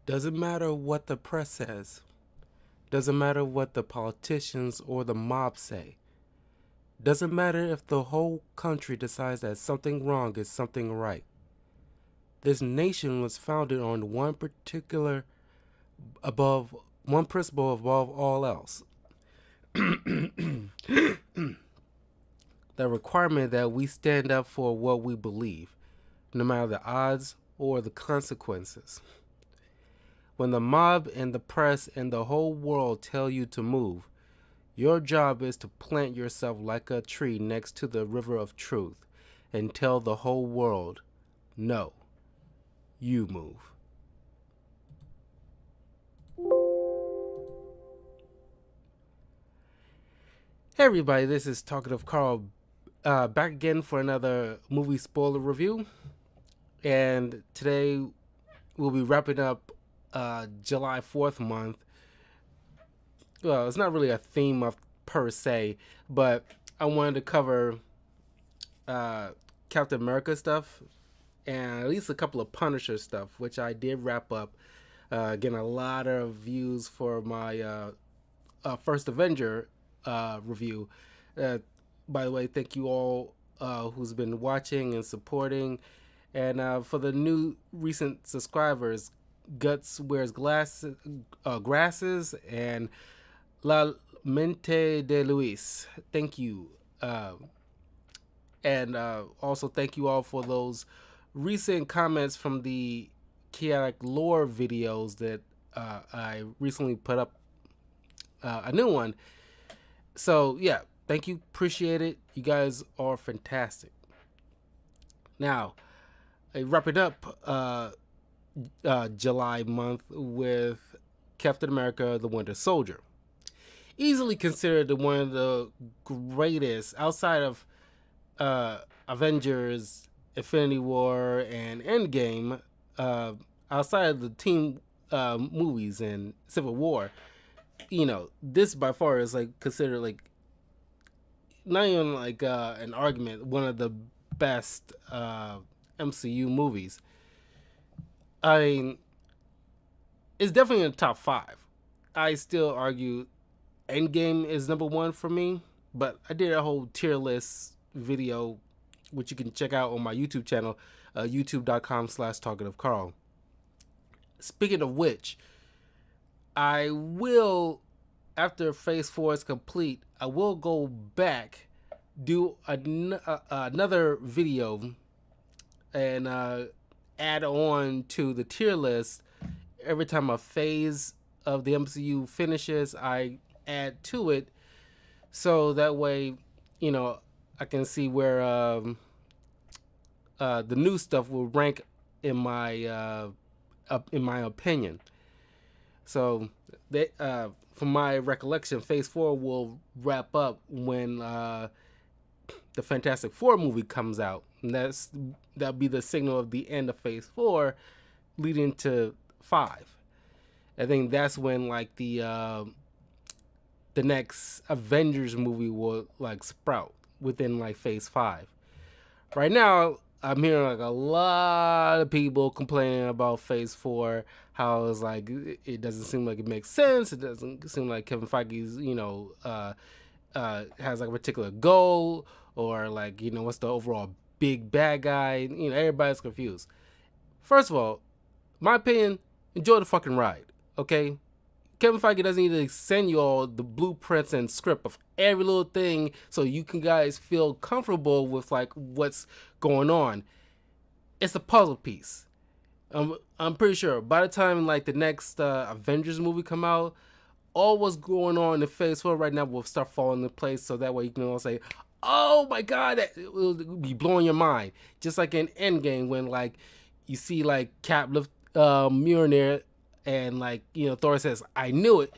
Doesn't matter what the press says. Doesn't matter what the politicians or the mob say. Doesn't matter if the whole country decides that something wrong is something right. This nation was founded on above one principle above all else. The requirement that we stand up for what we believe, no matter the odds or the consequences. When the mob and the press and the whole world tell you to move, your job is to plant yourself like a tree next to the river of truth and tell the whole world, no, you move. Hey everybody, this is Talkative Carl back again for another movie spoiler review. And today we'll be wrapping up July 4th month. Well, it's not really a theme of per se, but I wanted to cover Captain America stuff and at least a couple of Punisher stuff, which I did wrap up. Getting a lot of views for my first Avenger review. By the way, thank you all who's been watching and supporting. And for the new recent subscribers, Guts Wears Grasses, and La Mente de Luis. Thank you. And also thank you all for those recent comments from the chaotic lore videos that I recently put up a new one. So yeah, thank you, appreciate it. You guys are fantastic. Now, wrapping up July month with Captain America: The Winter Soldier. Easily considered one of the greatest outside of Avengers, Infinity War, and Endgame. Outside of the team movies and Civil War, this by far is like considered like not even like an argument, one of the best MCU movies. I mean, it's definitely in the top 5. I still argue Endgame is number 1 for me, but I did a whole tier list video, which you can check out on my YouTube channel, youtube.com/talkativecarl. Speaking of which, I will, after Phase 4 is complete, I will go back, do another video, and add on to the tier list. Every time a phase of the MCU finishes, I add to it, so that way, I can see where the new stuff will rank in my opinion. So, from my recollection, Phase 4 will wrap up when the Fantastic Four movie comes out. And that'll be the signal of the end of Phase 4, leading to 5. I think that's when like the next Avengers movie will like sprout within like Phase 5. Right now, I'm hearing like a lot of people complaining about Phase 4, how it's like it doesn't seem like it makes sense. It doesn't seem like Kevin Feige's has like a particular goal, or like what's the overall big bad guy. Everybody's confused. First of all, my opinion, enjoy the fucking ride, okay? Kevin Feige doesn't need to send you all the blueprints and script of every little thing so you can guys feel comfortable with like what's going on. It's a puzzle piece. I'm pretty sure by the time like the next Avengers movie come out, all what's going on in Phase 4 right now will start falling into place, so that way you can all say, oh my god, it will be blowing your mind. Just like in Endgame, when like you see like Cap lift Mjolnir, and like Thor says, I knew it.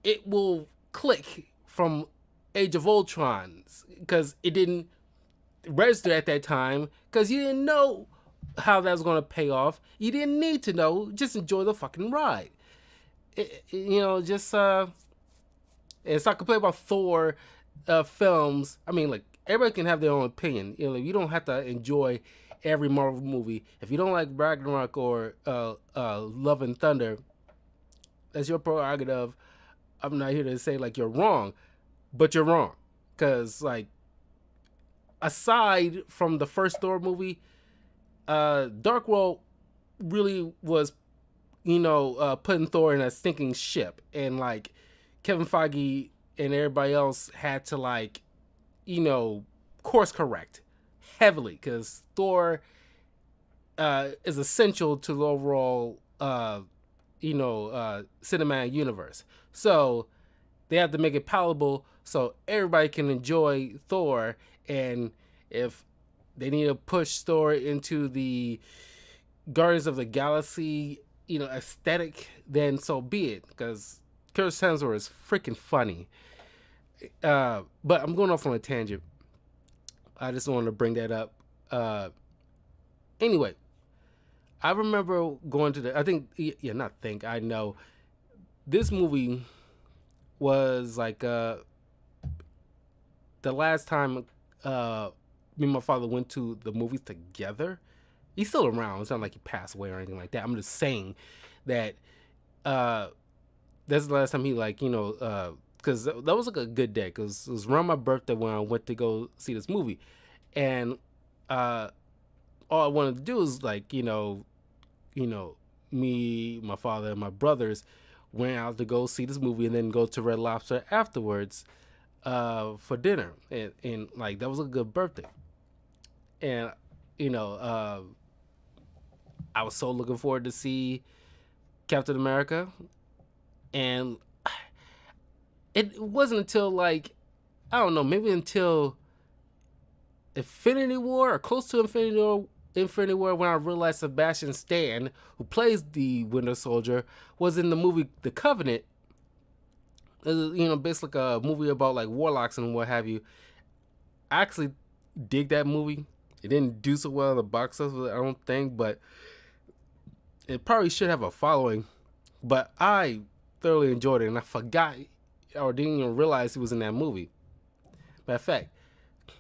It will click from Age of Ultron, because it didn't register at that time, because you didn't know how that was going to pay off. You didn't need to know. Just enjoy the fucking ride. It's not complaining about Thor films. I mean, like everybody can have their own opinion. You know, you don't have to enjoy every Marvel movie. If you don't like Ragnarok or Love and Thunder, that's your prerogative. I'm not here to say like you're wrong, but you're wrong. Cause like aside from the first Thor movie, Dark World really was, putting Thor in a sinking ship, and like Kevin Feige and everybody else had to like, you know, course correct heavily because Thor is essential to the overall, cinematic universe. So they have to make it palatable so everybody can enjoy Thor. And if they need to push Thor into the Guardians of the Galaxy, aesthetic, then so be it. Because Chris Hemsworth is freaking funny. But I'm going off on a tangent. I just wanted to bring that up. Anyway, I remember going to I know this movie was like the last time me and my father went to the movies together. He's still around. It's not like he passed away or anything like that. I'm just saying that that's the last time he because that was like a good day because it was around my birthday when I went to go see this movie, and all I wanted to do is me, my father, and my brothers went out to go see this movie and then go to Red Lobster afterwards for dinner, and like that was a good birthday, and I was so looking forward to see Captain America, and it wasn't until like I don't know, maybe until Infinity War or close to Infinity War when I realized Sebastian Stan, who plays the Winter Soldier, was in the movie The Covenant. It was, basically a movie about like warlocks and what have you. I actually dig that movie. It didn't do so well in the box office, I don't think, but it probably should have a following. But I thoroughly enjoyed it, and I forgot or didn't even realize he was in that movie. Matter of fact,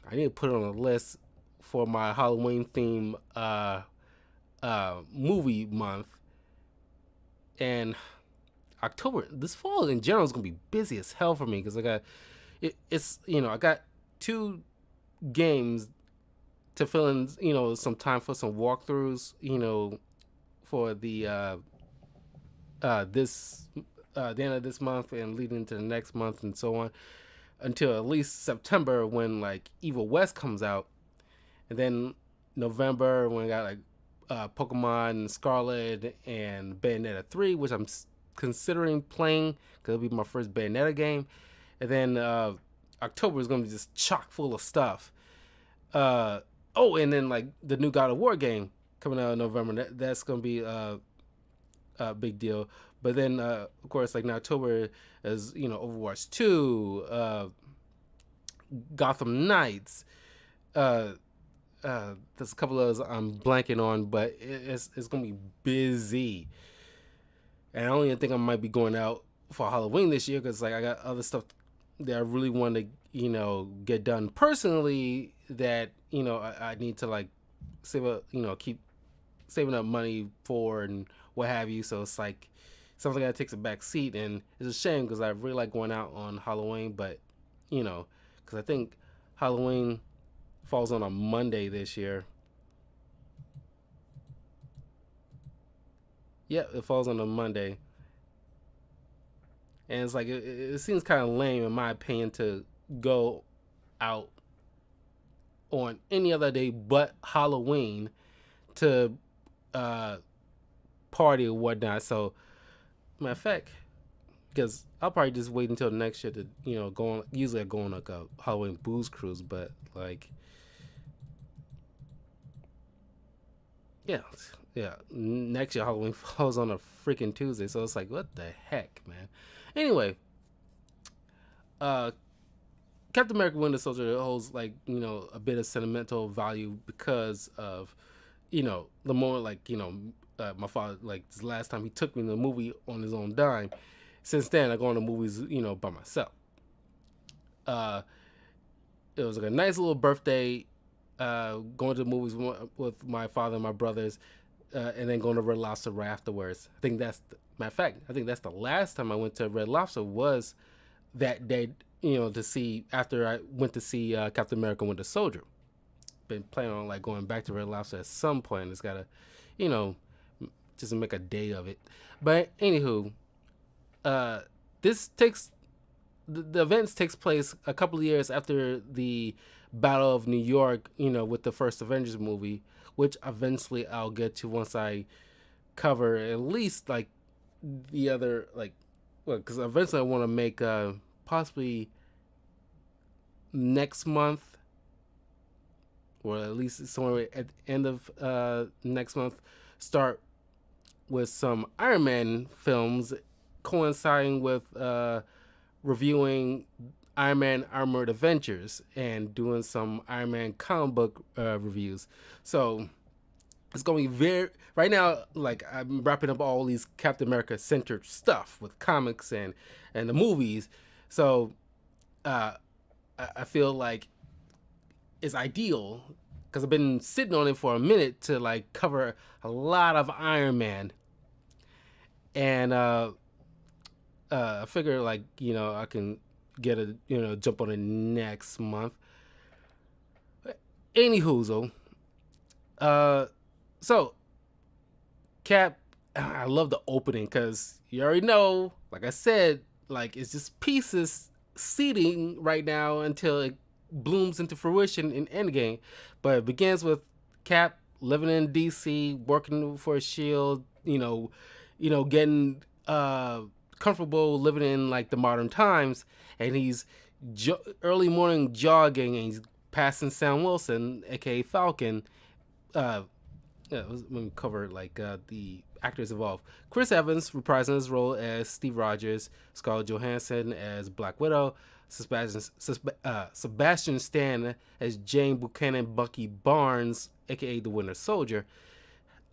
I need to put it on a list for my Halloween theme movie month. And October, this fall in general is gonna be busy as hell for me because I got I got 2 games to fill in some time for some walkthroughs for the the end of this month and leading into the next month and so on until at least September when like Evil West comes out, and then November when I got like Pokemon Scarlet and Bayonetta 3, which I'm considering playing because it'll be my first Bayonetta game, and then October is gonna be just chock full of stuff. And then like the new God of War game coming out in November, that's gonna be a big deal. But then of course like in October is Overwatch 2, Gotham Knights. There's a couple of those I'm blanking on, but it's gonna be busy. And I don't even think I might be going out for Halloween this year because like I got other stuff that I really want to get done personally that I need to like save up, keep saving up money for and what have you. So it's like something that takes a back seat, and it's a shame because I really like going out on Halloween, but because I think Halloween falls on a Monday this year. Yeah, it falls on a Monday, and it's like it seems kind of lame in my opinion to go out on any other day but Halloween to party or whatnot. So matter of fact, because I'll probably just wait until next year to go on. Usually I go on like a Halloween booze cruise, but like yeah, next year Halloween falls on a freaking Tuesday, so it's like what the heck, man. Anyway, uh Captain America Winter Soldier holds like a bit of sentimental value because of the more like my father, like this last time he took me to the movie on his own dime. Since then I go on to movies by myself. it was like a nice little birthday. Going to the movies with my father and my brothers, and then going to Red Lobster right afterwards. I think that's matter of fact. I think that's the last time I went to Red Lobster was that day. To see after I went to see Captain America: Winter Soldier. Been planning on like going back to Red Lobster at some point. It's gotta, you know, just make a day of it. But anywho, uh, this takes the events takes place a couple of years after the Battle of New York. With the first Avengers movie, which eventually I'll get to once I cover at least like the other like, well, because eventually I want to make possibly next month or at least somewhere at the end of next month start with some Iron Man films coinciding with reviewing Iron Man Armored Adventures and doing some Iron Man comic book reviews. So it's going to be very right now. Like I'm wrapping up all these Captain America centered stuff with comics and the movies. So I feel like it's ideal because I've been sitting on it for a minute to like cover a lot of Iron Man, and I figure like I can get a jump on it next month. Anywho, so Cap, I love the opening because you already know, like I said, like it's just pieces seeding right now until it blooms into fruition in Endgame. But it begins with Cap living in DC, working for Shield, getting comfortable living in like the modern times, and he's early morning jogging, and he's passing Sam Wilson, aka Falcon. Let me cover like the actors involved. Chris Evans reprising his role as Steve Rogers, Scarlett Johansson as Black Widow, Sebastian Stan as Jane Buchanan Bucky Barnes, aka the Winter Soldier,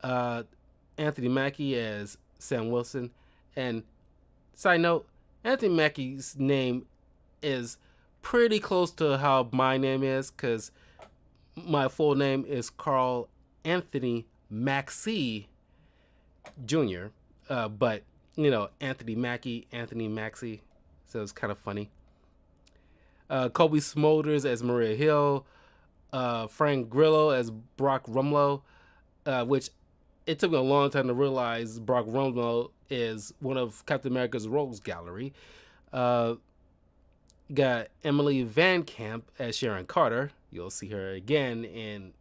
Anthony Mackie as Sam Wilson, and side note, Anthony Mackie's name is pretty close to how my name is because my full name is Carl Anthony Maxey Jr. But Anthony Maxey, so it's kind of funny. Kobe Smulders as Maria Hill, Frank Grillo as Brock Rumlow, which it took me a long time to realize Brock Rumlow is one of Captain America's rogues gallery. Got Emily Van Camp as Sharon Carter. You'll see her again in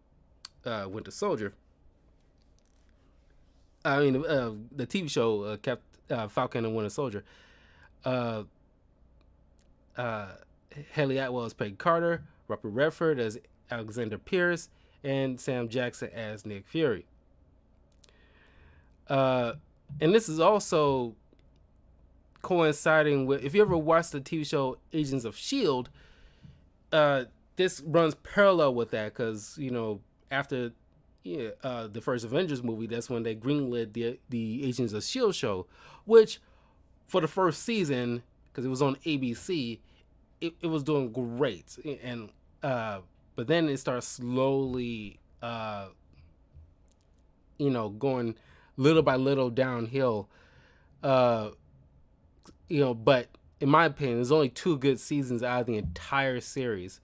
Winter Soldier. I mean, the TV show Falcon and Winter Soldier. Haley Atwell as Peggy Carter, Robert Redford as Alexander Pierce, and Sam Jackson as Nick Fury. And this is also coinciding with, if you ever watched the TV show Agents of S.H.I.E.L.D., this runs parallel with that because, after the first Avengers movie, that's when they greenlit the Agents of S.H.I.E.L.D. show, which for the first season, because it was on ABC, it was doing great. And but then it starts slowly, going little by little downhill. But in my opinion, there's only 2 good seasons out of the entire series.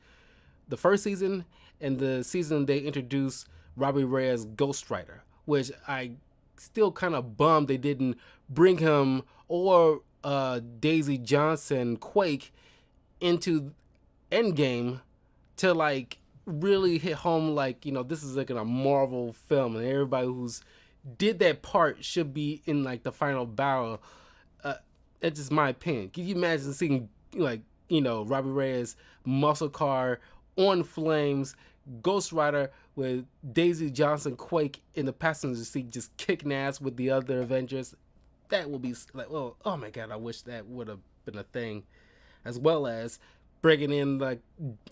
The first season and the season they introduced Robbie Ray as Ghost Rider, which I still kind of bummed they didn't bring him or Daisy Johnson Quake into Endgame to like really hit home, like, this is like in a Marvel film and everybody who's did that part should be in like the final battle. That's just my opinion. Can you imagine seeing like, Robbie Reyes muscle car on flames, Ghost Rider with Daisy Johnson Quake in the passenger seat just kicking ass with the other Avengers? That would be like, oh my god, I wish that would have been a thing. As well as bringing in like,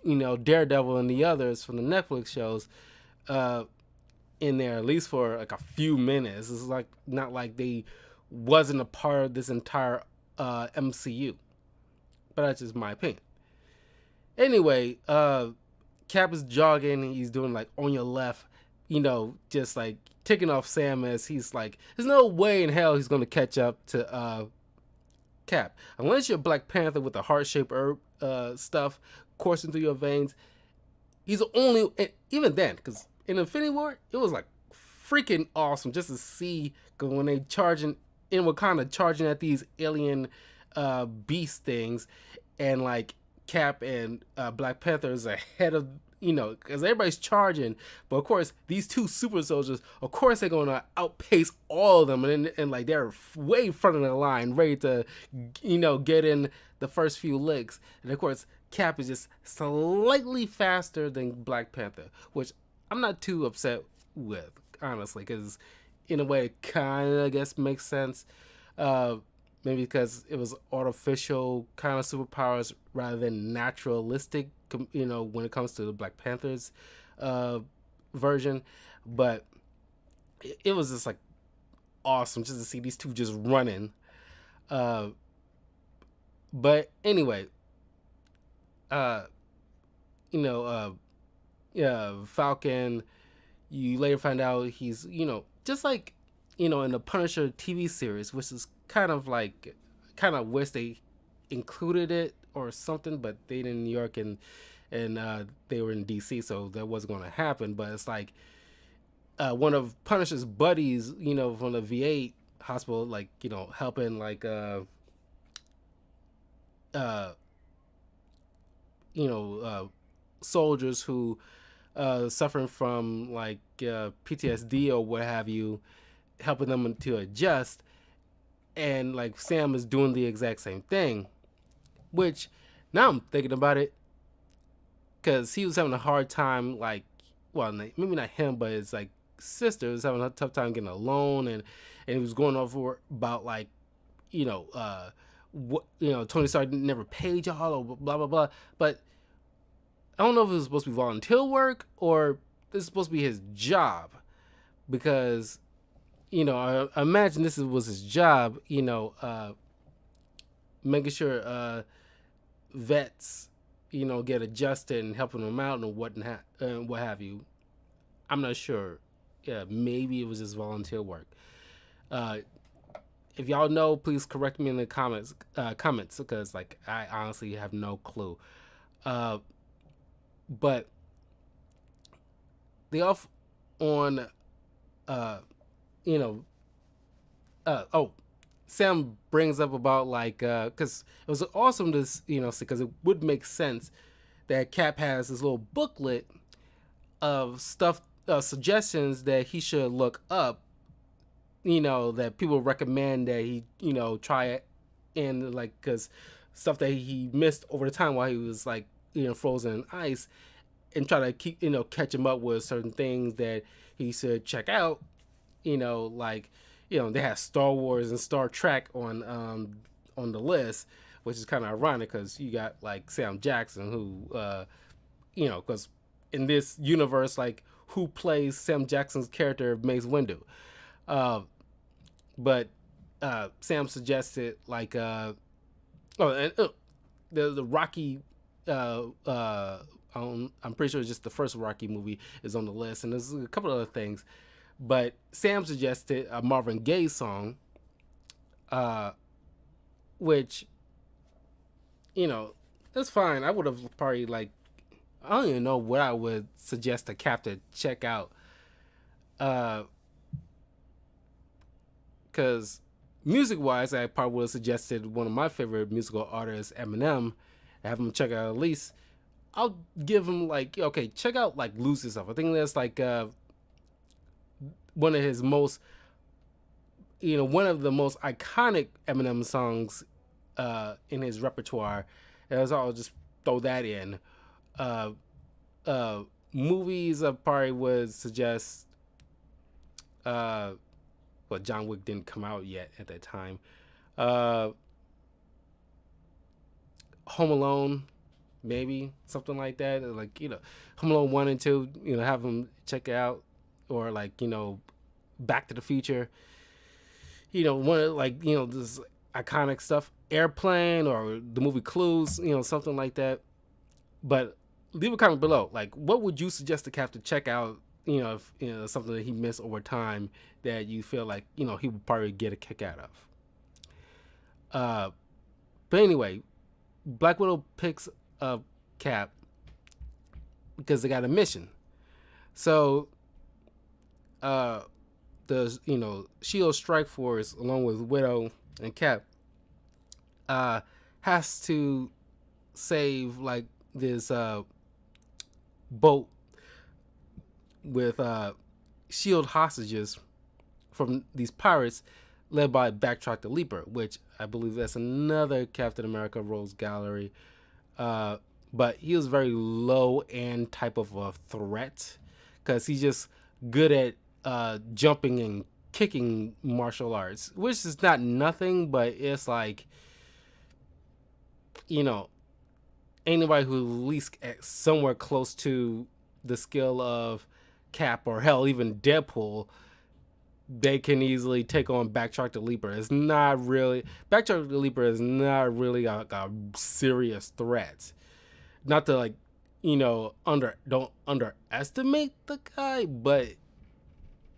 Daredevil and the others from the Netflix shows in there, at least for like a few minutes. It's like not like they wasn't a part of this entire MCU. But that's just my opinion. Anyway, Cap is jogging. He's doing like on your left, just like ticking off Sam as he's like, there's no way in hell he's gonna catch up to Cap unless you're Black Panther with the heart shaped herb stuff coursing through your veins. He's the only, and even then, because in Infinity War, it was like freaking awesome just to see when they charging in Wakanda, charging at these alien beast things, and like Cap and Black Panther is ahead of, because everybody's charging, but of course these two super soldiers, of course they're gonna outpace all of them, and like they're way in front of the line, ready to, get in the first few licks, and of course Cap is just slightly faster than Black Panther, which I'm not too upset with, honestly, because in a way it kind of, I guess, makes sense. Uh, Maybe because it was artificial kind of superpowers rather than naturalistic, when it comes to the Black Panthers uh, version. But it was just like awesome just to see these two just running. Uh, but anyway, uh, you know, uh, yeah, Falcon. You later find out he's, just like, in the Punisher TV series, which is kind of wish they included it or something, but they in New York, and they were in DC, so that wasn't going to happen. But it's like one of Punisher's buddies, from the VA hospital, like, helping like uh, you know soldiers who suffering from like PTSD or what have you, helping them to adjust, and like Sam is doing the exact same thing. Which now I'm thinking about it, because he was having a hard time, like, well, maybe not him, but his like sister was having a tough time getting a loan, and he was going over about like, what, Tony Stark never paid y'all or blah blah blah. But I don't know if it was supposed to be volunteer work or this is supposed to be his job, because I imagine this was his job, making sure vets, get adjusted and helping them out and what have you. I'm not sure. Yeah, maybe it was just volunteer work. Uh, if y'all know, please correct me in the comments, because like I honestly have no clue. Uh, but they off on, uh, you know, oh, Sam brings up about like, because it was awesome to, because it would make sense that Cap has this little booklet of stuff, suggestions that he should look up, that people recommend that he, try it, and like, because stuff that he missed over the time while he was like, frozen in ice, and try to keep, catch him up with certain things that he should check out, like, they have Star Wars and Star Trek on the list, which is kind of ironic because you got like Sam Jackson, who, because in this universe, like, who plays Sam Jackson's character Mace Windu, uh, but Sam suggested like, oh, and the Rocky, I'm pretty sure it's just the first Rocky movie is on the list, and there's a couple other things. But Sam suggested a Marvin Gaye song, uh, which, that's fine. I would have probably like, I don't even know what I would suggest a Cap to check out, because music wise, I probably would have suggested one of my favorite musical artists, Eminem, have him check out at least. I'll give him like, okay, check out like Lucy stuff. I think that's like one of his most, one of the most iconic Eminem songs in his repertoire. And so I'll just throw that in. Uh, Movies I probably would suggest. Well, John Wick didn't come out yet at that time. Uh, Home Alone, maybe something like that. Like, Home Alone 1 and 2. Have them check it out, or like, Back to the Future. One of like, this iconic stuff. Airplane or the movie Clues. Something like that. But leave a comment below. Like, what would you suggest the Cap to check out? If something that he missed over time that you feel like he would probably get a kick out of. But anyway, Black Widow picks up Cap because they got a mission. So, the Shield Strike Force, along with Widow and Cap, has to save like this boat with Shield hostages from these pirates led by Backtrack the Leaper, which I believe that's another Captain America Rogues Gallery. But he was very low end type of a threat because he's just good at jumping and kicking martial arts, which is not nothing, but it's like, anybody who at least somewhere close to the skill of Cap or hell, even Deadpool, they can easily take on Backtrack the Leaper. Backtrack the Leaper is not really a serious threat. Not to don't underestimate the guy, but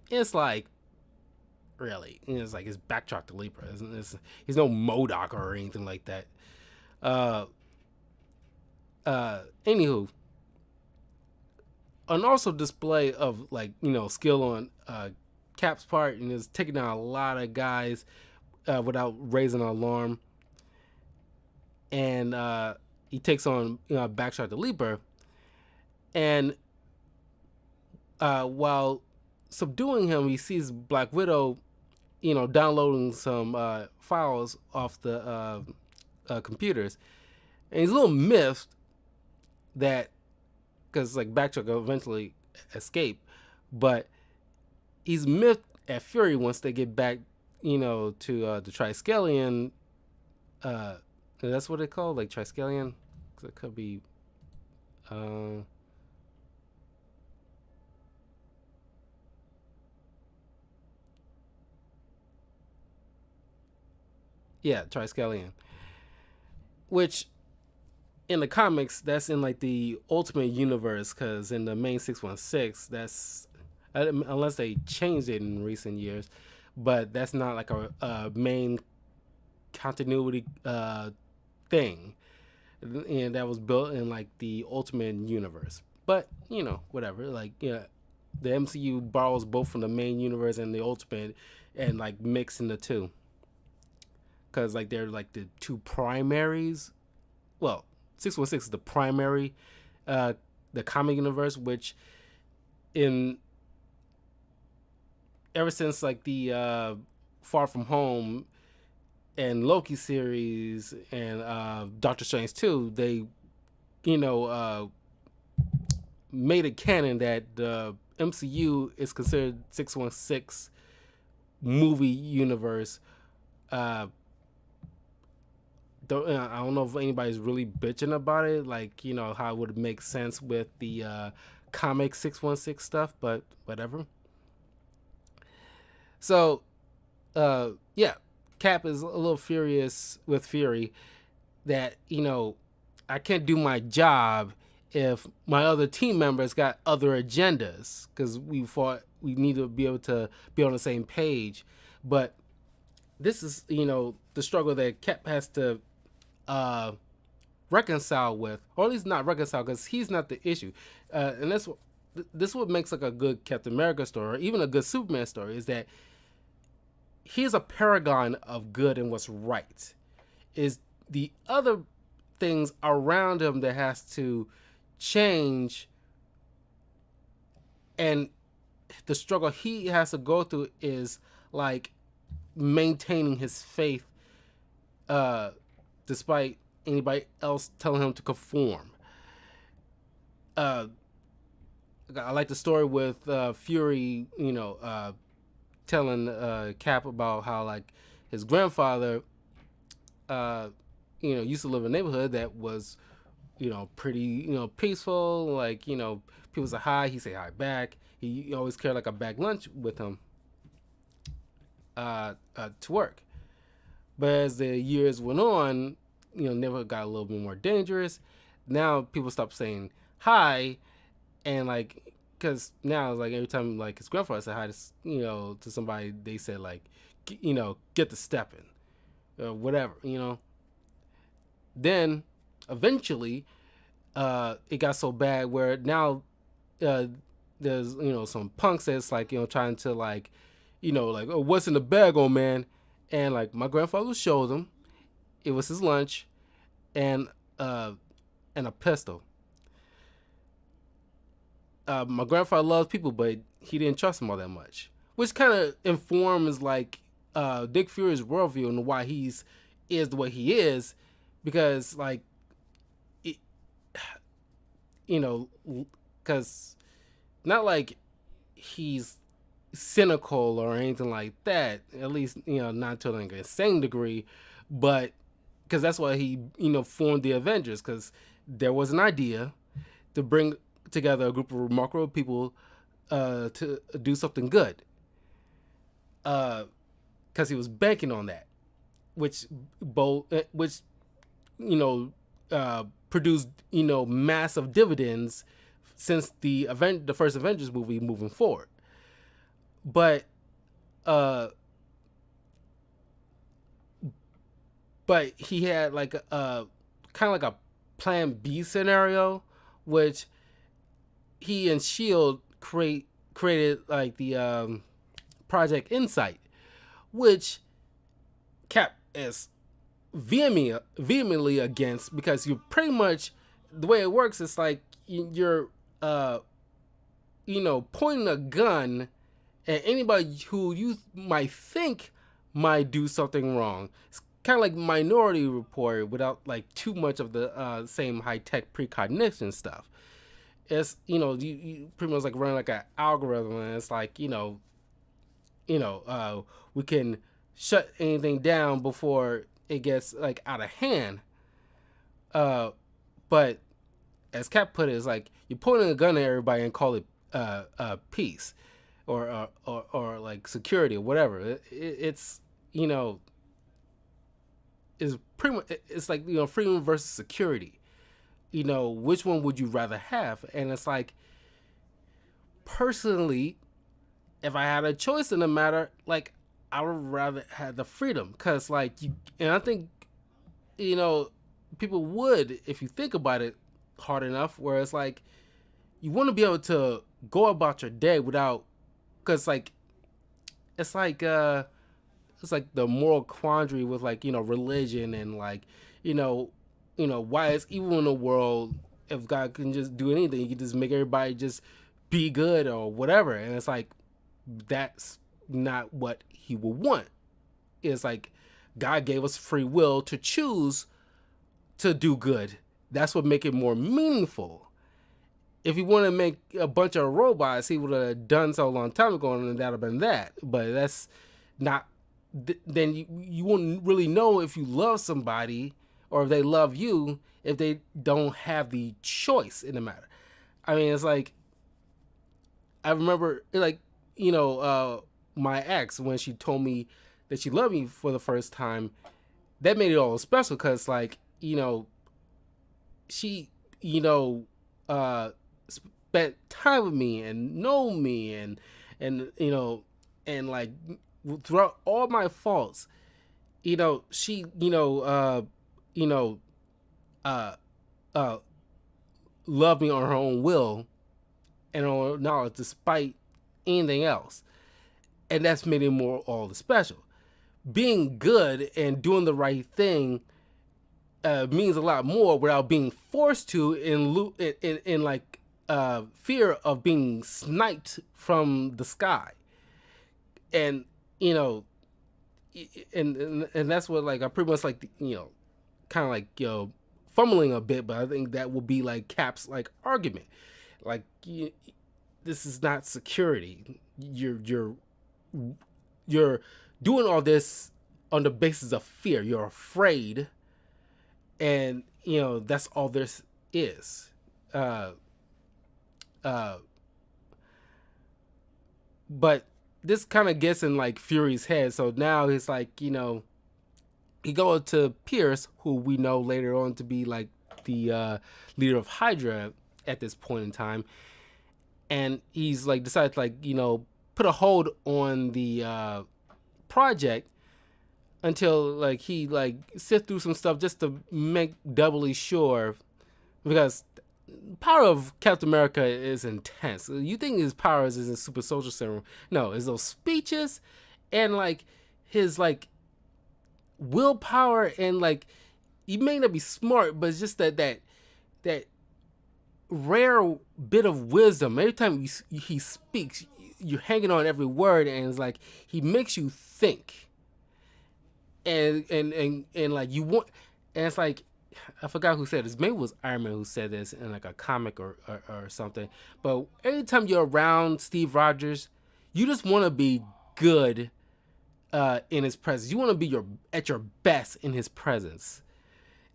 it's like really, it's like it's Backtrack the Leaper. He's no MODOK or anything like that. Anywho, an also display of skill on Cap's part, and is taking down a lot of guys without raising an alarm. And he takes on Backshot the Leaper, and while subduing him, he sees Black Widow, downloading some files off the computers, and he's a little miffed that because Backtrack will eventually escape, but he's miffed at Fury once they get back, to the Triskelion. That's what they call Triskelion. It could be. Yeah, Triskelion. Which, in the comics, that's in the Ultimate Universe, because in the main 616, that's unless they changed it in recent years, but that's not a main continuity thing, and that was built in the Ultimate Universe. But whatever. The MCU borrows both from the main universe and the Ultimate, and mixing the two, because they're the two primaries. Well, 616 is the primary, the comic universe, which ever since the Far From Home and Loki series and Doctor Strange 2, they made it canon that the MCU is considered 616 movie universe. I don't know if anybody's really bitching about it, how it would make sense with the comic 616 stuff, but whatever. So, yeah, Cap is a little furious with Fury that, I can't do my job if my other team members got other agendas, because we need to be able to be on the same page. But this is, the struggle that Cap has to reconcile with, or at least not reconcile, because he's not the issue. And this is what makes a good Captain America story, or even a good Superman story, is that he's a paragon of good and what's right. Is the other things around him that has to change, and the struggle he has to go through is maintaining his faith despite anybody else telling him to conform. I like the story with Fury, telling Cap about how his grandfather, used to live in a neighborhood that was, pretty, peaceful. People say hi, he say hi back. He always carried a bag lunch with him to work. But as the years went on, neighborhood got a little bit more dangerous. now people stop saying hi, and like, because now like every time like his grandfather said hi to to somebody, they said like, get the stepping or whatever, Then eventually, it got so bad where now uh, there's some punks that's like trying to like like, oh, what's in the bag, old man? And like my grandfather showed him, it was his lunch and uh and a pistol. My grandfather loves people, but he didn't trust them all that much, which kind of informs like Dick Fury's worldview and why he's is the way he is, because like it, you know because not like he's cynical or anything like that, at least not to like a insane degree, but because that's why he formed the Avengers, because there was an idea to bring together a group of remarkable people to do something good, because he was banking on that, which produced massive dividends since the first Avengers movie moving forward. But uh but he had like a kind of like a plan B scenario, which he and Shield created like the Project Insight, which Cap is vehemently against, because you pretty much, the way it works, it's like you're pointing a gun at anybody who you might think might do something wrong. It's kind of like Minority Report without like too much of the same high tech precognition stuff. It's you pretty much like run like an algorithm, and it's like we can shut anything down before it gets like out of hand. But as Cap put it, it's like you're pointing a gun at everybody and call it peace, or like security or whatever. It's is pretty much, it's like freedom versus security. Which one would you rather have? And it's like, personally, if I had a choice in the matter, like I would rather have the freedom, because like and I think people would, if you think about it hard enough, where it's like you want to be able to go about your day without, because like it's like the moral quandary with like religion, and like why it's evil in the world. If God can just do anything, he can just make everybody just be good or whatever. And it's like, that's not what he would want. It's like God gave us free will to choose to do good. That's what make it more meaningful. If he wanted to make a bunch of robots, he would have done so a long time ago, and that'd have been that. But that's not. Then you won't really know if you love somebody or if they love you if they don't have the choice in the matter. I mean, it's like, I remember like my ex, when she told me that she loved me for the first time, that made it all special, because like she spent time with me and know me, and and like throughout all my faults, she uh loved me on her own will and on her knowledge, despite anything else. And that's made it more all the special. Being good and doing the right thing means a lot more without being forced to, in like fear of being sniped from the sky. And and that's what, like, I pretty much like kind of like fumbling a bit, but I think that will be like Cap's like argument. Like, this is not security. You're doing all this on the basis of fear. You're afraid, and that's all this is. But this kind of gets in like Fury's head. So now he's like, he goes to Pierce, who we know later on to be like the leader of Hydra at this point in time, and he's like decided to, like, put a hold on the project until like he like sift through some stuff just to make doubly sure, because power of Captain America is intense. You think his powers is in super soldier serum? No, it's those speeches and like his like willpower, and like you may not be smart, but it's just that rare bit of wisdom. Every time he speaks, you're hanging on every word, and it's like he makes you think, and like you want, and it's like I forgot who said this. Maybe it was Iron Man who said this in like a comic or something. But every time you're around Steve Rogers, you just want to be good in his presence. You want to be at your best in his presence,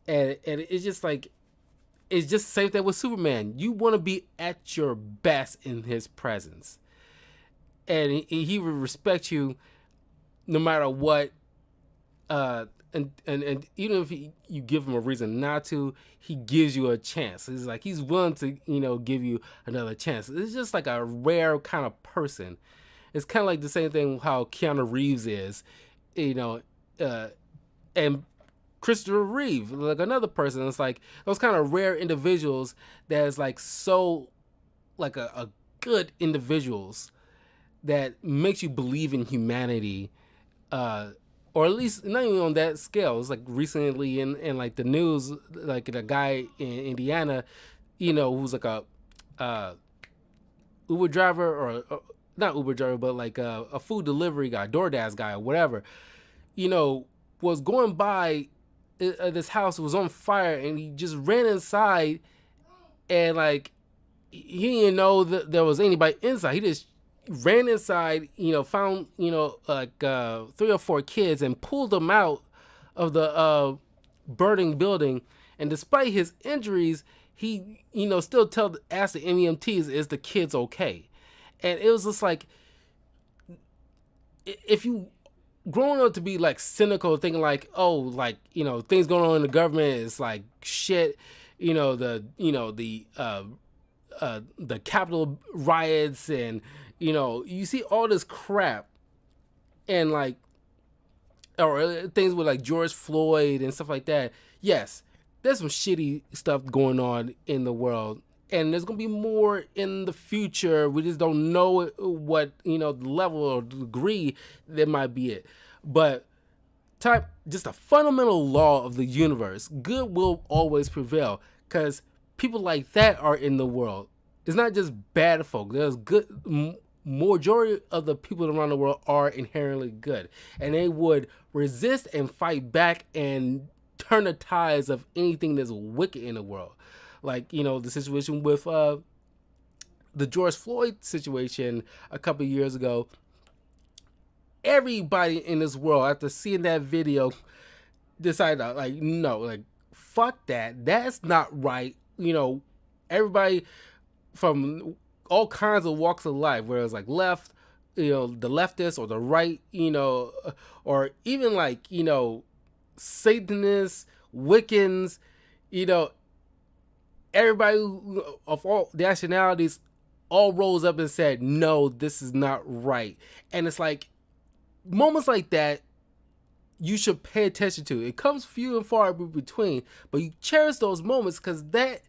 and it's just like it's just the same thing with Superman. You want to be at your best in his presence, and he will respect you no matter what. And even if you give him a reason not to, he gives you a chance. It's like he's willing to, give you another chance. It's just like a rare kind of person. It's kind of like the same thing how Keanu Reeves is, and Christopher Reeve, like another person. It's like those kind of rare individuals that is like so, like a good individuals that makes you believe in humanity, or at least not even on that scale. It's like recently in like the news, like a guy in Indiana, who's like a Uber driver, or not Uber driver, but like a food delivery guy, DoorDash guy, or whatever, was going by this house. It was on fire, and he just ran inside, and like he didn't know that there was anybody inside. He just ran inside, found, like 3 or 4 kids and pulled them out of the burning building. And despite his injuries, he, still asked the MEMTs, is the kids okay? And it was just like, if you growing up to be like cynical, thinking like, oh, like, things going on in the government is like shit, the Capitol riots, and you see all this crap, and like, or things with like George Floyd and stuff like that. Yes, there's some shitty stuff going on in the world, and there's gonna be more in the future. We just don't know what, the level or degree that might be it. But just a fundamental law of the universe, good will always prevail, because people like that are in the world. It's not just bad folk. There's good. Majority of the people around the world are inherently good, and they would resist and fight back and turn the tides of anything that's wicked in the world. Like, the situation with the George Floyd situation a couple of years ago. Everybody in this world, after seeing that video, decided like, no, like, fuck that. That's not right. Everybody from all kinds of walks of life, where it's like left, the leftists, or the right, or even like, Satanists, Wiccans, everybody of all the nationalities all rose up and said, no, this is not right. And it's like moments like that you should pay attention to. It comes few and far between, but you cherish those moments, because that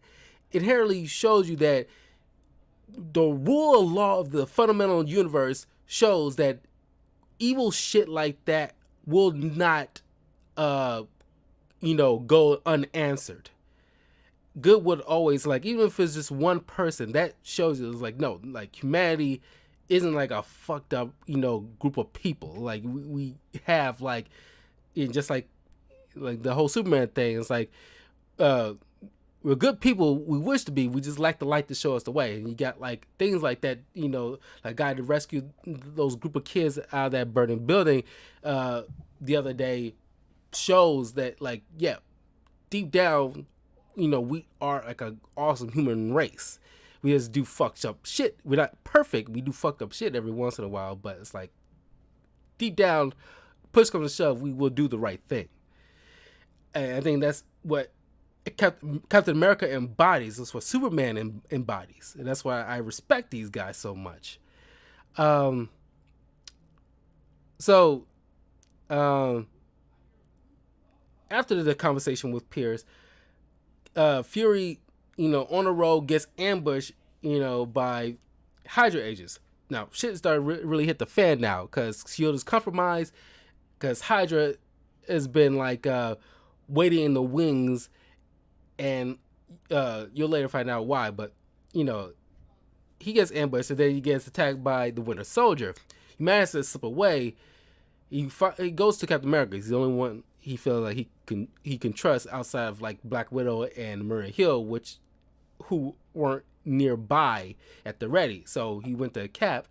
inherently shows you that the rule of law of the fundamental universe shows that evil shit like that will not, go unanswered. Good would always, like, even if it's just one person, that shows you it's like, no, like, humanity isn't like a fucked up, group of people. Like, we have, like, just like the whole Superman thing. It's like, we're good people. We wish to be. We just lack the light to show us the way. And you got like things like that. Like guy that rescued those group of kids out of that burning building the other day shows that, like, yeah, deep down, we are like an awesome human race. We just do fucked up shit. We're not perfect. We do fucked up shit every once in a while, but it's like deep down, push comes to shove, we will do the right thing. And I think that's what Captain America embodies. That's what Superman embodies, and that's why I respect these guys so much. Um, so um, after the conversation with Pierce, Fury, on the road gets ambushed, by Hydra agents. Now shit started really hit the fan now because Shield is compromised because Hydra has been like waiting in the wings, and you'll later find out why. But you know, he gets ambushed, and then he gets attacked by the Winter Soldier. He manages to slip away. He goes to Captain America. He's the only one he feels like he can trust outside of like Black Widow and Maria Hill, who weren't nearby at the ready. So he went to Cap,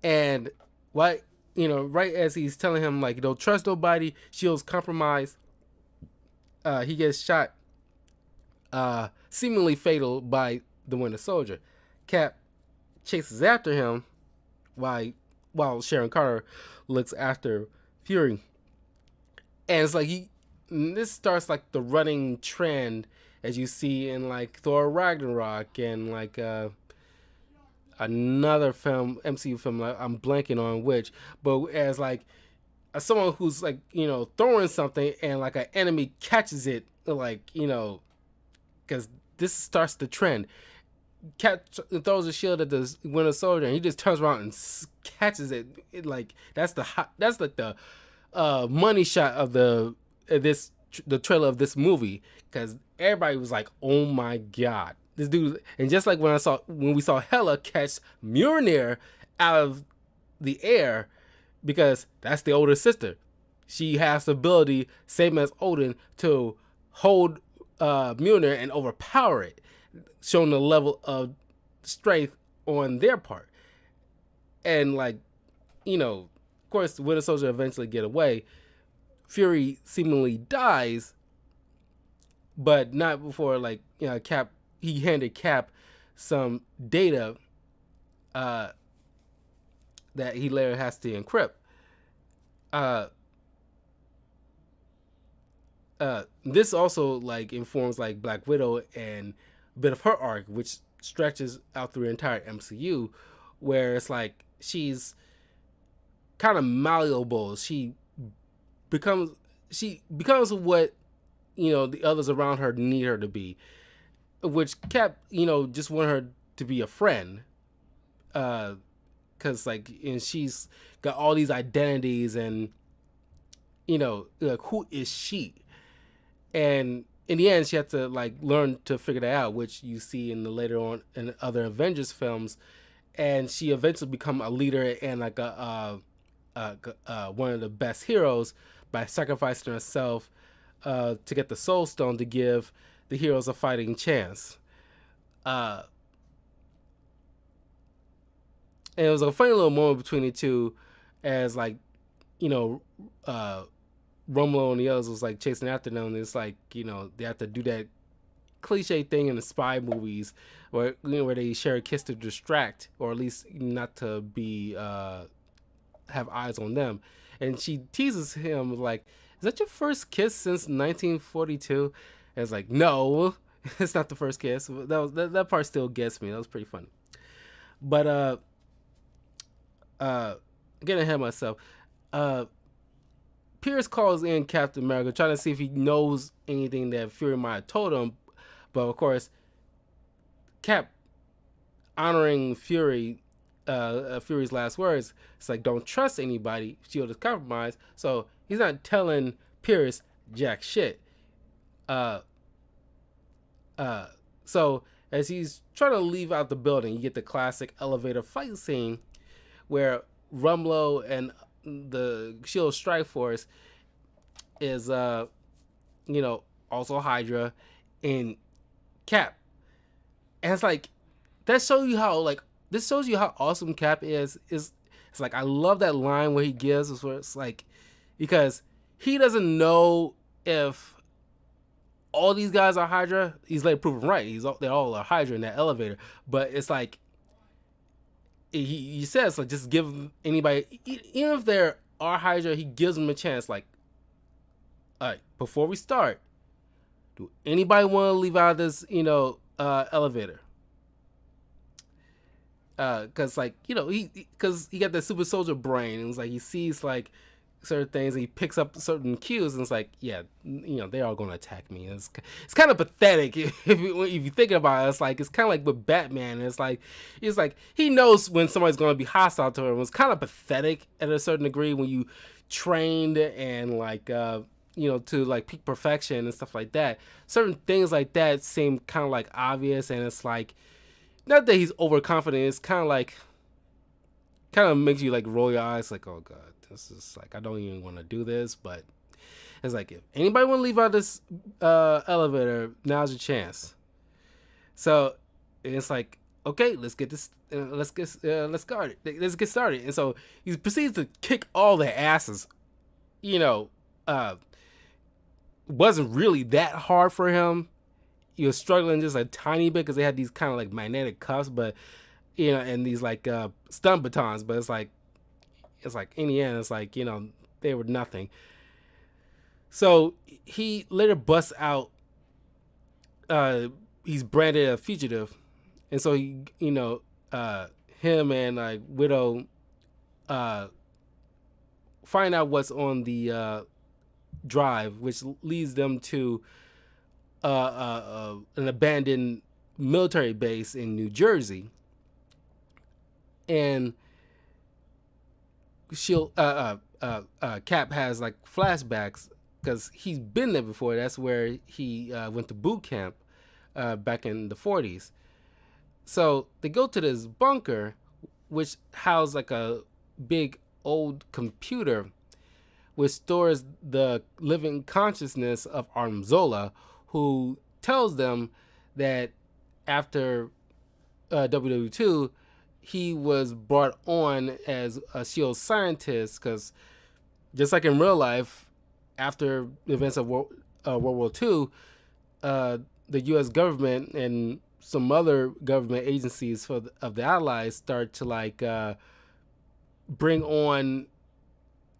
and right as he's telling him like don't trust nobody, Shield's compromised. He gets shot, seemingly fatal by the Winter Soldier. Cap chases after him while Sharon Carter looks after Fury. And it's like this starts like the running trend as you see in like Thor Ragnarok and like another film, MCU film, I'm blanking on which, but as like someone who's like, throwing something and like an enemy catches it, like, because this starts the trend. Cap throws a shield at the Winter Soldier and he just turns around and catches it. That's like the money shot of the trailer of this movie, because everybody was like, oh my god, this dude. And just like when we saw Hela catch Mjolnir out of the air, because that's the older sister, she has the ability, same as Odin, to hold Mjolnir and overpower it, showing the level of strength on their part. And like, of course, the Winter Soldier eventually get away. Fury seemingly dies, but not before like Cap. He handed Cap some data that he later has to encrypt. This also like informs like Black Widow and a bit of her arc, which stretches out through the entire MCU, where it's like she's kind of malleable. She becomes what the others around her need her to be, which Cap just want her to be a friend, because like, and she's got all these identities, and like, who is she? And in the end, she had to like learn to figure that out, which you see in the later on in other Avengers films. And she eventually become a leader and like a one of the best heroes by sacrificing herself to get the Soul Stone to give the heroes a fighting chance. And it was a funny little moment between the two, as like, Romulo and the others was like chasing after them, and it's like, they have to do that cliche thing in the spy movies where they share a kiss to distract, or at least not to be have eyes on them. And she teases him like, is that your first kiss since 1942? And it's like, no, it's not the first kiss. That part still gets me. That was pretty funny. But getting ahead of myself, Pierce calls in Captain America trying to see if he knows anything that Fury might have told him. But of course, Cap, honoring Fury's last words, it's like, don't trust anybody. Shield is compromised. So he's not telling Pierce jack shit. So as he's trying to leave out the building, you get the classic elevator fight scene where Rumlow and the Shield Strike Force is also Hydra and Cap. And it's like, this shows you how awesome Cap is. It's like, I love that line where he gives us, where it's like, because he doesn't know if all these guys are Hydra. He's like proven right. They all are Hydra in that elevator. But it's like, he says like, just give anybody, even if there are Hydra, he gives them a chance. Like, all right, before we start, Do anybody want to leave out of this, elevator? Cause like because he got that super soldier brain, and it's like he sees like certain things, and he picks up certain cues, and it's like, yeah, they're all gonna attack me. It's kind of pathetic if you think about it. It's kind of like with Batman. It's like he knows when somebody's gonna be hostile to him. It's kind of pathetic at a certain degree when you trained and like to like peak perfection and stuff like that. Certain things like that seem kind of like obvious, and it's like, not that he's overconfident. It's kind of makes you like roll your eyes, like, oh god, this is like, I don't even want to do this. But it's like, if anybody want to leave out this elevator, now's your chance. So it's like, okay, let's get this, let's get started. Let's get started. And so he proceeds to kick all their asses. Wasn't really that hard for him. He was struggling just a tiny bit because they had these kind of like magnetic cuffs, but and these like stun batons. But it's like in the end, it's like, they were nothing. So he later busts out. He's branded a fugitive, and so he, him and like Widow, find out what's on the drive, which leads them to an abandoned military base in New Jersey, and Cap has like flashbacks because he's been there before. That's where he went to boot camp back in the 40s. So they go to this bunker, which houses like a big old computer, which stores the living consciousness of Arnim Zola, who tells them that after WW2, he was brought on as a SHIELD scientist because, just like in real life, after the events of World War II, the U.S. government and some other government agencies of the Allies start to like bring on,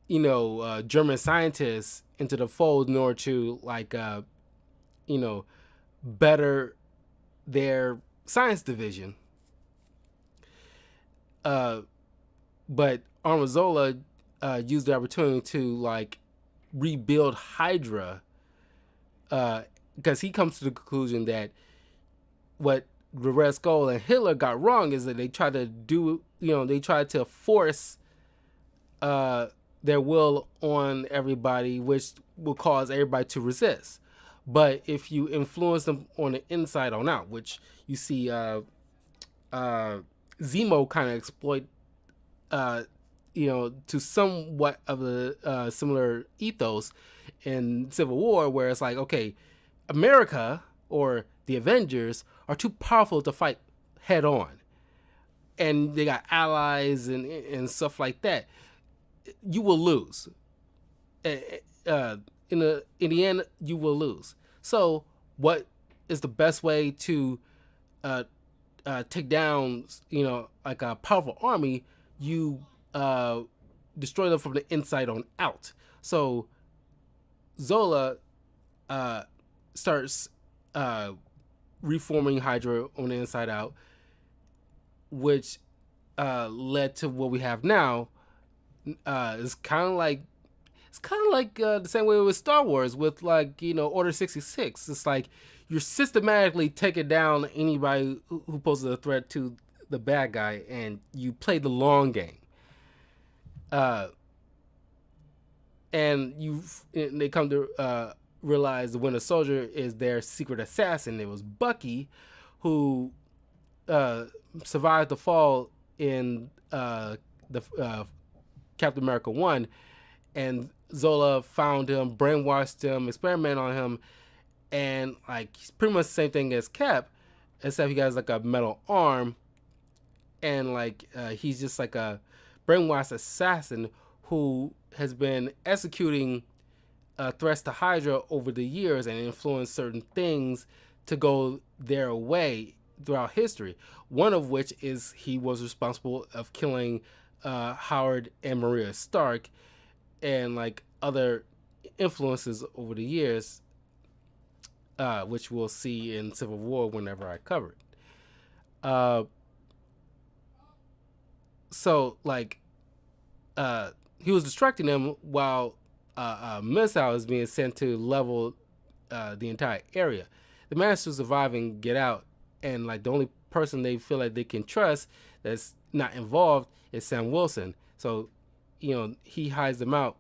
German scientists into the fold in order to like, better their science division. But Armazola used the opportunity to like rebuild Hydra, because he comes to the conclusion that what the Red Skull and Hitler got wrong is that they tried to force their will on everybody, which will cause everybody to resist. But if you influence them on the inside on out, which you see Zemo kind of exploit, to somewhat of a similar ethos in Civil War, where it's like, okay, America or the Avengers are too powerful to fight head on, and they got allies and stuff like that. You will lose. In the end, you will lose. So, what is the best way to take down, like a powerful army? You destroy them from the inside on out. So, Zola starts reforming Hydra on the inside out, which led to what we have now. It's kind of like the same way with Star Wars, with like, Order 66. It's like you're systematically taking down anybody who poses a threat to the bad guy, and you play the long game. And they come to realize the Winter Soldier is their secret assassin. It was Bucky, who survived the fall in the Captain America 1, and Zola found him, brainwashed him, experimented on him, and like he's pretty much the same thing as Cap, except he has like a metal arm, and like he's just like a brainwashed assassin who has been executing threats to Hydra over the years and influenced certain things to go their way throughout history. One of which is he was responsible of killing Howard and Maria Stark, and like other influences over the years. which we'll see in Civil War whenever I cover it. Uh, so like he was distracting them while a missile is being sent to level the entire area. The managed to survive and get out, and like the only person they feel like they can trust that's not involved is Sam Wilson. So, he hides them out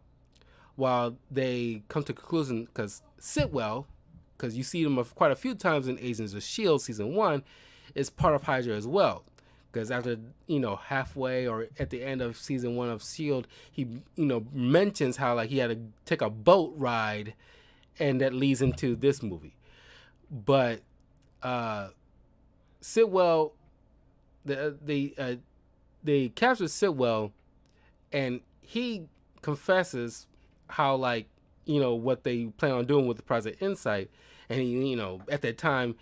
while they come to conclusion because Sitwell, because you see him quite a few times in Agents of Shield season 1, is part of Hydra as well. Because after halfway or at the end of season 1 of Shield, he mentions how like he had to take a boat ride, and that leads into this movie. But Sitwell, they captured Sitwell, and he confesses how like what they plan on doing with the Project Insight, and he at that time,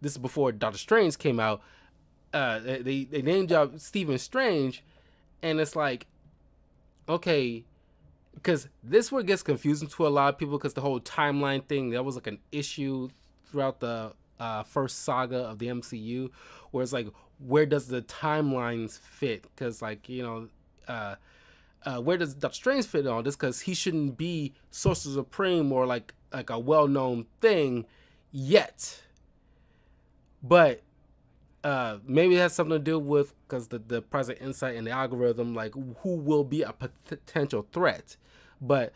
this is before Doctor Strange came out. They name drop Stephen Strange, and it's like, okay, because this where it gets confusing to a lot of people because the whole timeline thing, that was like an issue throughout the first saga of the MCU, where it's like, where does the timelines fit? Because like where does Doctor Strange fit on this? Because he shouldn't be Sorcerer Supreme or like a well-known thing yet. But maybe it has something to do with because the Project Insight and the algorithm, like who will be a potential threat, but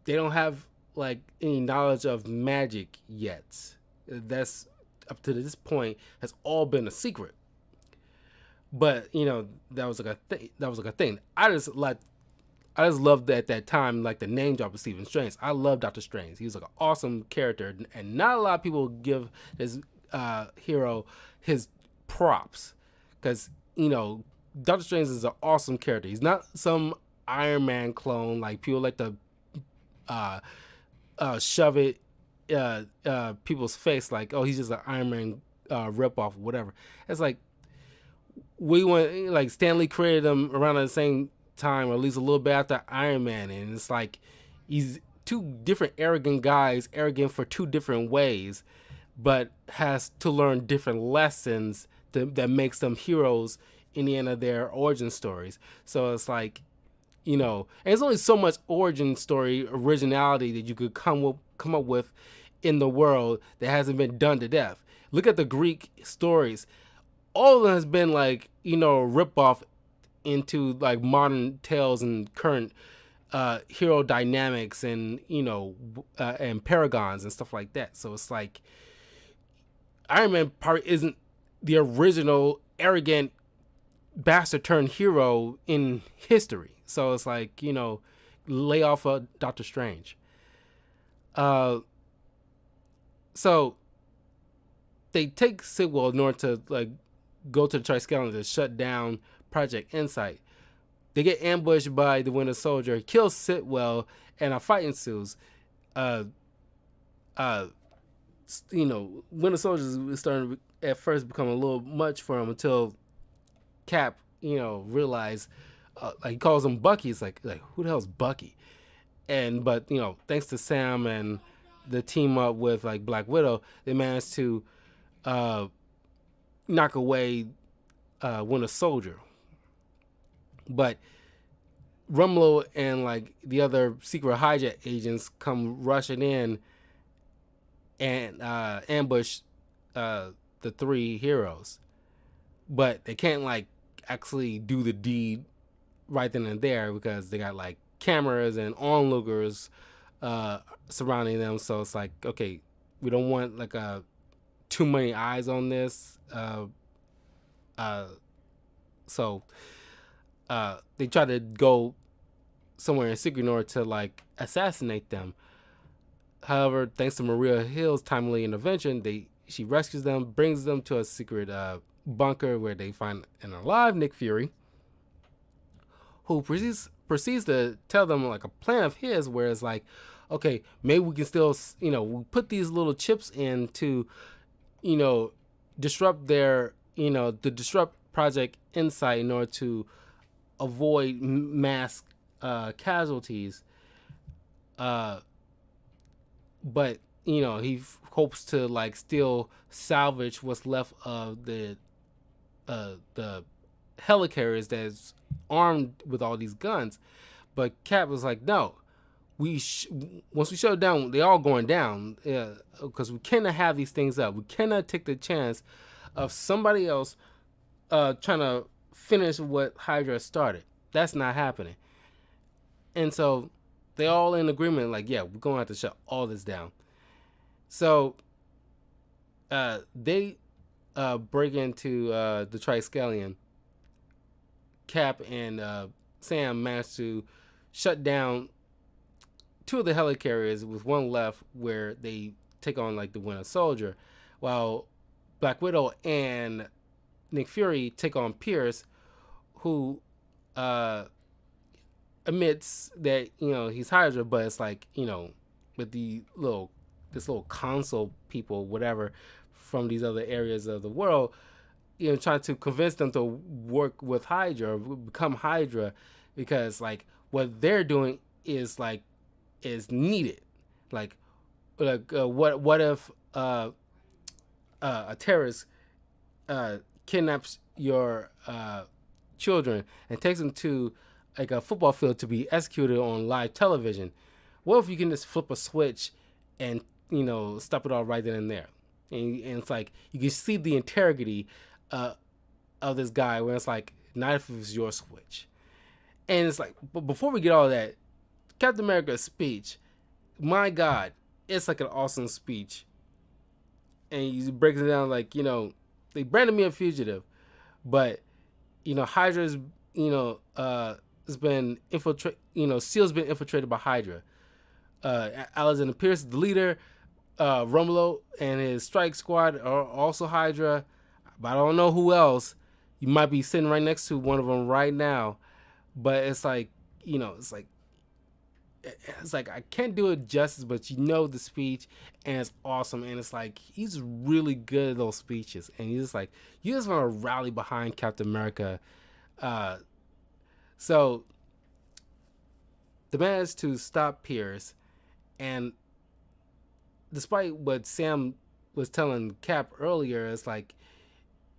they don't have like any knowledge of magic yet. That's up to this point has all been a secret. But that was like a thing. I just loved at that time, like the name drop of Stephen Strange. I love Doctor Strange. He was like an awesome character, and not a lot of people give his hero his props, because Doctor Strange is an awesome character. He's not some Iron Man clone like people like to shove it people's face, like, oh, he's just an Iron Man ripoff, whatever. It's like we went like Stan Lee created him around the same time, or at least a little bit after Iron Man, and it's like he's two different arrogant guys, arrogant for two different ways, but has to learn different lessons that makes them heroes in the end of their origin stories. So it's like, and there's only so much origin story originality that you could come up with in the world that hasn't been done to death. Look at the Greek stories. All of them has been like, rip off into like modern tales and current hero dynamics and, and paragons and stuff like that. So it's like Iron Man probably isn't the original arrogant bastard turned hero in history. So it's like, lay off of Doctor Strange. So they take Sitwell in order to like go to the Triskelion to shut down Project Insight. They get ambushed by the Winter Soldier, kills Sitwell, and a fight ensues. Winter Soldier is starting to at first become a little much for him until Cap, realized, like he calls him Bucky. It's like who the hell's Bucky? But thanks to Sam and the team up with like Black Widow, they managed to knock away Winter Soldier. But Rumlow and like the other secret Hydra agents come rushing in and ambush the three heroes, but they can't like actually do the deed right then and there because they got like cameras and onlookers surrounding them. So it's like, okay, we don't want like too many eyes on this. So they try to go somewhere in secret in order to like assassinate them. However, thanks to Maria Hill's timely intervention, she rescues them, brings them to a secret bunker where they find an alive Nick Fury, who proceeds to tell them like a plan of his, where it's like, okay, maybe we can still, we put these little chips in to, disrupt their, to disrupt Project Insight in order to avoid mass casualties. But he hopes to like still salvage what's left of the helicarriers that's armed with all these guns. But Cap was like, no, we once we shut it down, they all going down. Yeah, because we cannot have these things up. We cannot take the chance of somebody else trying to finish what Hydra started. That's not happening. And so they all in agreement, like, yeah, we're gonna have to shut all this down. So they break into the Triskelion. Cap and Sam managed to shut down two of the helicarriers with one left, where they take on like the Winter Soldier, while Black Widow and Nick Fury take on Pierce, who admits that he's Hydra, but it's like with the little console people, whatever, from these other areas of the world, trying to convince them to work with Hydra or become Hydra, because like what they're doing is like is needed. Like what if a terrorist kidnaps your children and takes them to like a football field to be executed on live television? What if you can just flip a switch and stop it all right then and there? And it's like you can see the integrity of this guy, where it's like, not if it's your switch. And it's like, but before we get all that, Captain America's speech, my God, it's like an awesome speech. And he breaks it down like, they branded me a fugitive, but Hydra's, has been infiltrated. SEAL's been infiltrated by Hydra. Alexander Pierce, the leader, Romulo and his strike squad are also Hydra, but I don't know who else. You might be sitting right next to one of them right now, but it's like, it's like I can't do it justice, but the speech, and it's awesome, and it's like he's really good at those speeches, and he's just like, you just want to rally behind Captain America. So the man is to stop Pierce, and despite what Sam was telling Cap earlier, it's like,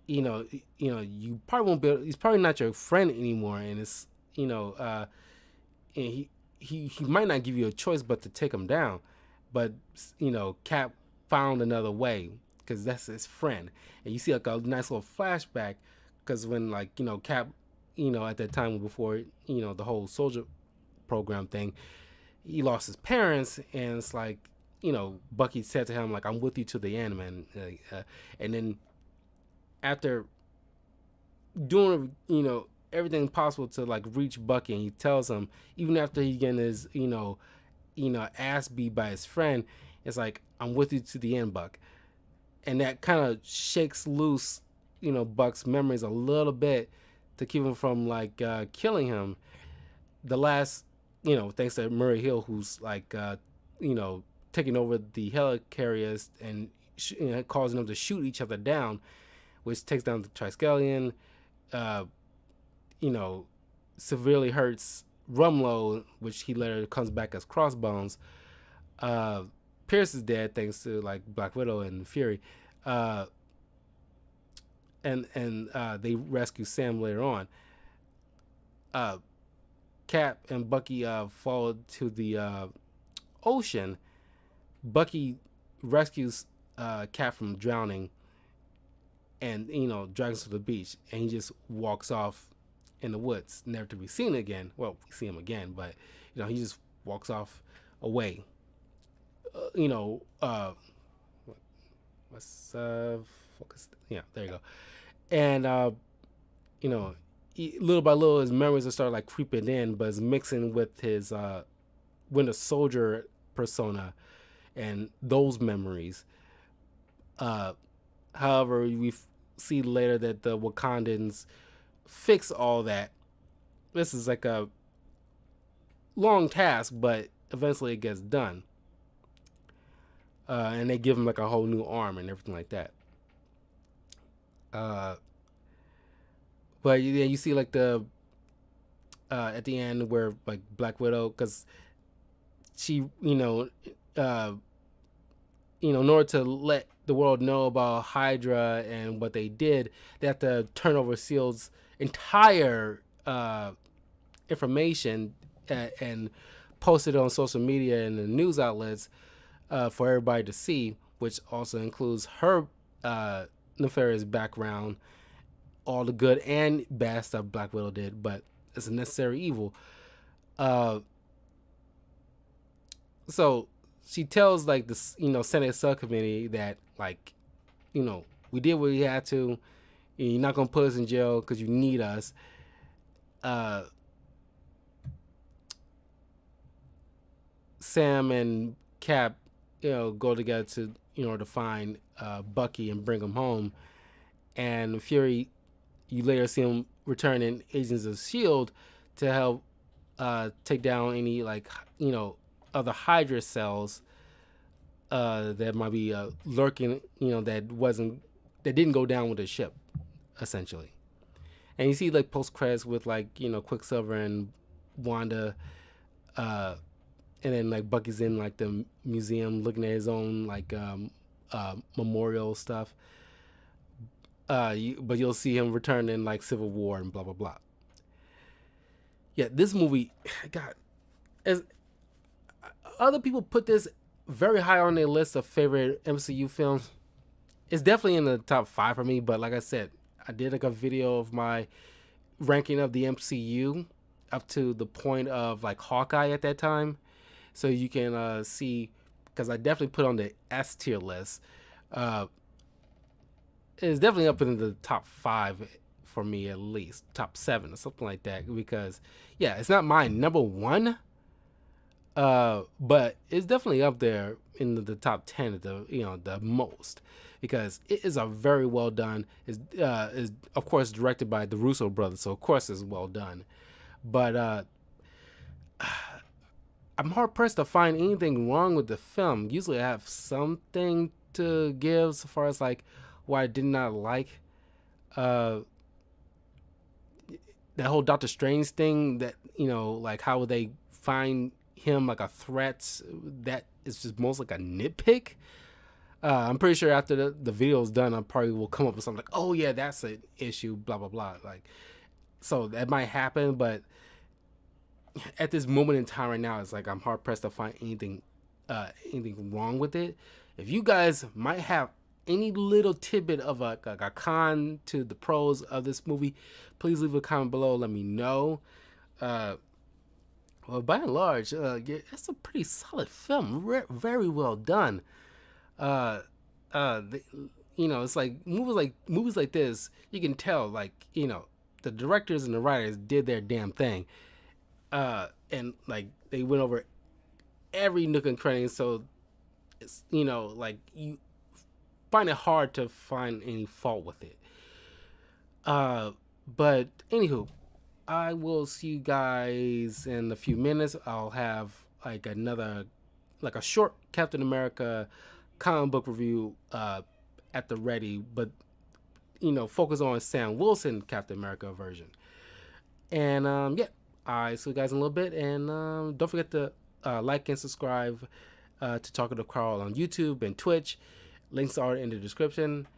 you probably won't be able, he's probably not your friend anymore, and it's and he might not give you a choice but to take him down, but Cap found another way, because that's his friend. And you see like a nice little flashback, because when like Cap at that time before the whole soldier program thing, he lost his parents, and it's like Bucky said to him like, I'm with you to the end, man. And then after doing everything possible to like reach Bucky, and he tells him, even after he getting his ass beat by his friend, it's like, I'm with you to the end, Buck. And that kind of shakes loose Buck's memories a little bit to keep him from like killing him. The last, thanks to Murray Hill, who's like taking over the helicarriers and causing them to shoot each other down, which takes down the Triskelion, severely hurts Rumlow, which he later comes back as Crossbones. Pierce is dead thanks to like Black Widow and Fury, and they rescue Sam later on. Cap and Bucky fall to the ocean. Bucky rescues Cap from drowning, and drags him to the beach, and he just walks off in the woods, never to be seen again. Well, we see him again, but he just walks off away. What's focus? Yeah, there you go. And little by little, his memories will start like creeping in, but it's mixing with his Winter Soldier persona and those memories. However, we see later that the Wakandans fix all that. This is like a long task, but eventually it gets done. And they give him like a whole new arm and everything like that. But yeah, you see like the at the end where like Black Widow, because she in order to let the world know about Hydra and what they did, they have to turn over Seal's entire information and post it on social media and the news outlets for everybody to see, which also includes her nefarious background, all the good and bad stuff Black Widow did, but it's a necessary evil. Uh, so she tells like this, Senate subcommittee that like, we did what we had to. You're not gonna put us in jail because you need us. Uh, Sam and Cap, go together to to find Bucky and bring him home. And Fury, you later see him return in Agents of Shield to help take down any like other Hydra cells that might be lurking, that didn't go down with the ship, essentially. And you see like post credits with like Quicksilver and Wanda, and then like Bucky's in like the museum looking at his own like memorial stuff. But you'll see him return in like Civil War and blah blah blah. Yeah, this movie, God, as other people put this very high on their list of favorite MCU films, it's definitely in the top 5 for me. But like I said, I did like a video of my ranking of the MCU up to the point of like Hawkeye at that time, so you can see, because I definitely put on the S tier list. It's definitely up in the top 5 for me, at least top 7 or something like that. Because yeah, it's not my number 1, but it's definitely up there in the top 10 at the most, because it is a very well done. Is of course directed by the Russo brothers, so of course it's well done. But I'm hard pressed to find anything wrong with the film. Usually I have something to give so far as like what I did not like. That whole Doctor Strange thing, that like how would they find him like a threat, that is just most like a nitpick. I'm pretty sure after the video's done, I probably will come up with something like, oh yeah, that's an issue, blah blah blah. Like, so that might happen, but at this moment in time right now, it's like I'm hard pressed to find anything wrong with it. If you guys might have any little tidbit of a con to the pros of this movie, please leave a comment below. Let me know. Well, by and large, yeah, it's a pretty solid film. Very well done. The, it's like movies like this. You can tell, like the directors and the writers did their damn thing. And like they went over every nook and cranny, so it's like you find it hard to find any fault with it. But anywho, I will see you guys in a few minutes. I'll have like another, like a short Captain America comic book review at the ready, but focus on Sam Wilson Captain America version. And yeah, I see you guys in a little bit, and don't forget to like and subscribe to Talking to Carl on YouTube and Twitch. Links are in the description.